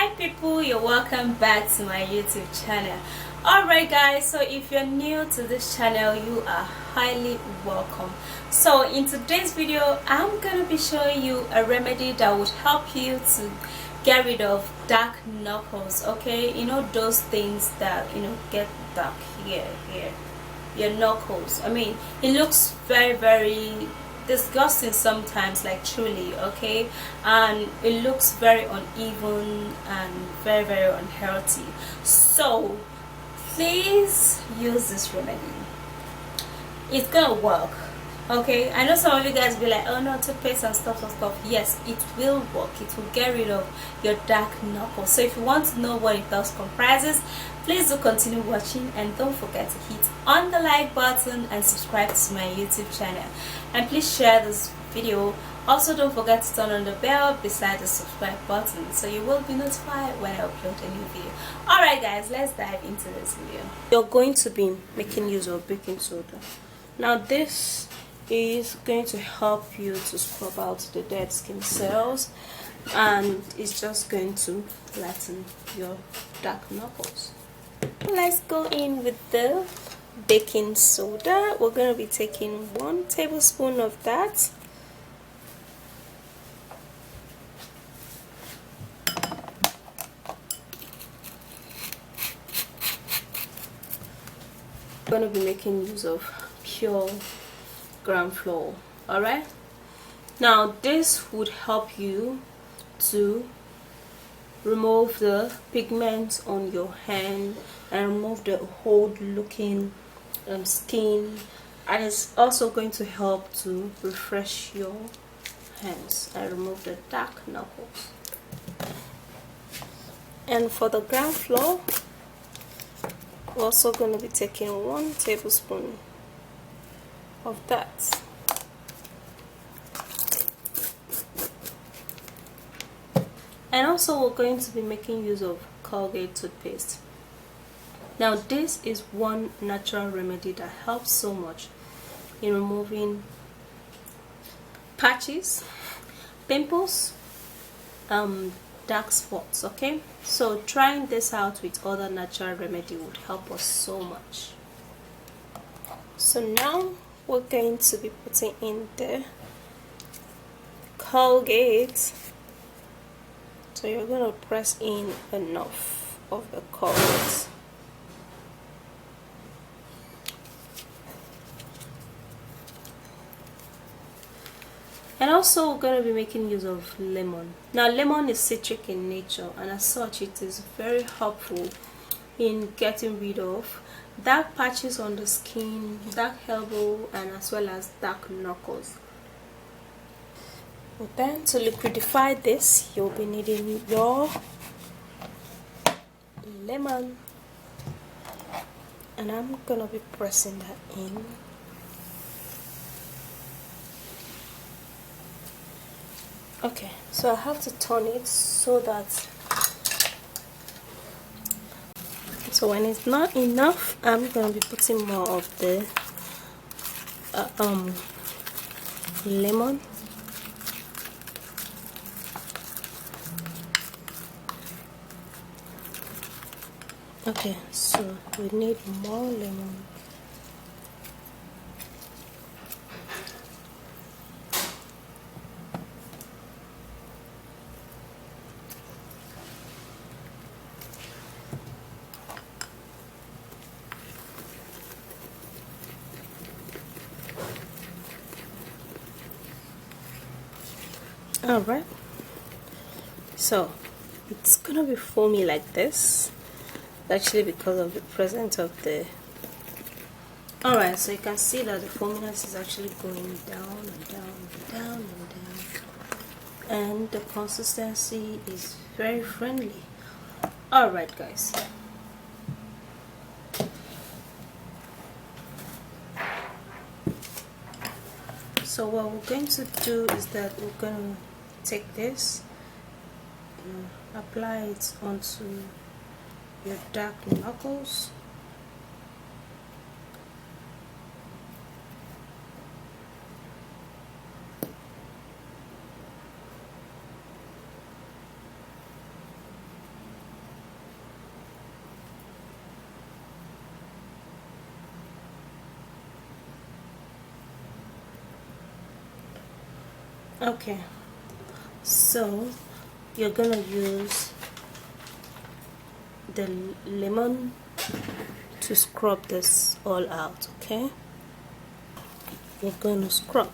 Hi people, you're welcome back to my YouTube channel. Alright guys, so if you're new to this channel, you are highly welcome. So in today's video, I'm gonna be showing you a remedy that would help you to get rid of dark knuckles. Okay, you know those things that get dark here, your knuckles. I mean, it looks very disgusting sometimes, like truly, okay, and it looks very uneven and very unhealthy. So please use this remedy. It's gonna work. Okay, I know some of you guys be like, oh no, toothpaste and stuff. Yes, it will work. It will get rid of your dark knuckles. So if you want to know what it does comprises, please do continue watching, and don't forget to hit on the like button and subscribe to my YouTube channel, and please share this video. Also, don't forget to turn on the bell beside the subscribe button so you will be notified when I upload a new video. Alright guys, let's dive into this video. You're going to be making use of baking soda. Now this is going to help you to scrub out the dead skin cells, and it's just going to flatten your dark knuckles. Let's go in with the baking soda. We're going to be taking 1 tablespoon of that. I'm going to be making use of pure ground floor. Alright, now this would help you to remove the pigments on your hand and remove the old looking skin, and it's also going to help to refresh your hands and remove the dark knuckles. And for the ground floor, we're also going to be taking 1 tablespoon of that. And also we're going to be making use of Colgate toothpaste. Now this is one natural remedy that helps so much in removing patches, pimples, dark spots. Okay, so trying this out with other natural remedy would help us so much. So now we're going to be putting in the Colgate. So you're going to press in enough of the Colgate. And also we're going to be making use of lemon. Now lemon is citric in nature, and as such it is very helpful in getting rid of dark patches on the skin, dark elbow, and as well as dark knuckles. But then to liquidify this, you'll be needing your lemon, and I'm gonna be pressing that in. Okay, so I have to turn it so that, so when it's not enough, I'm gonna be putting more of the lemon. Okay, so we need more lemon. Alright, so it's gonna be foamy like this, actually because of the presence of the. Alright, so you can see that the foaminess is actually going down and down and down and down, and the consistency is very friendly. Alright guys, so what we're going to do is that we're going to take this, apply it onto your dark knuckles. Okay, so you're gonna use the lemon to scrub this all out. Okay, you're gonna scrub,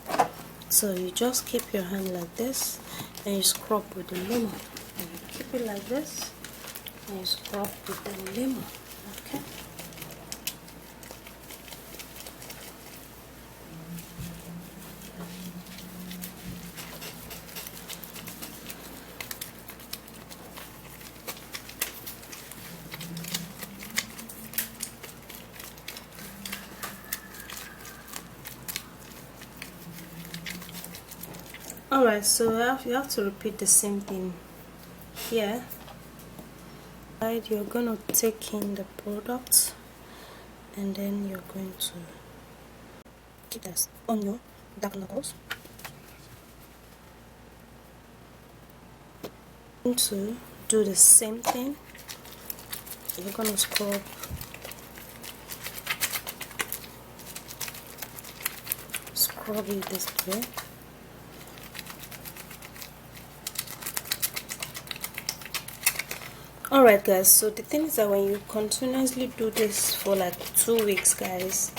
so you just keep your hand like this and you scrub with the lemon, and you keep it like this and you scrub with the lemon. Okay, alright, so you have to repeat the same thing here. You're gonna take in the product and then you're going to keep this on your dark knuckles. To do the same thing, you're gonna scrub it this way. Alright guys, so the thing is that when you continuously do this for like 2 weeks, guys,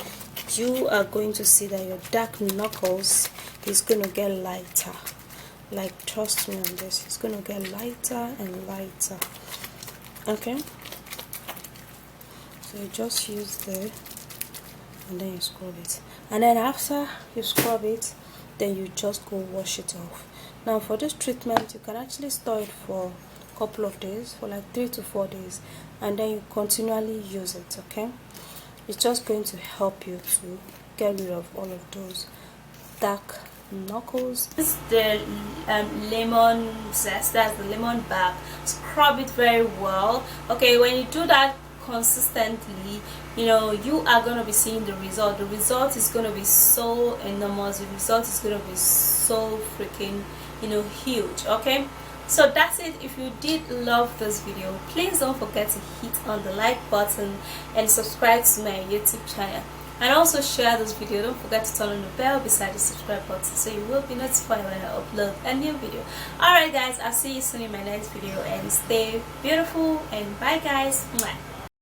you are going to see that your dark knuckles is going to get lighter. Like, trust me on this, it's going to get lighter and lighter. Okay, so you just use the, and then you scrub it, and then after you scrub it, then you just go wash it off. Now for this treatment, you can actually store it for couple of days, for like 3 to 4 days, and then you continually use it. Okay, it's just going to help you to get rid of all of those dark knuckles. This is the lemon zest, that's the lemon bark. Scrub it very well. Okay, when you do that consistently, you know, you are going to be seeing the result. The result is going to be so enormous. The result is going to be so freaking, you know, huge. Okay, so that's it. If you did love this video, please don't forget to hit on the like button and subscribe to my YouTube channel, and also share this video. Don't forget to turn on the bell beside the subscribe button so you will be notified when I upload a new video. Alright guys, I'll see you soon in my next video, and stay beautiful, and bye guys. Mwah.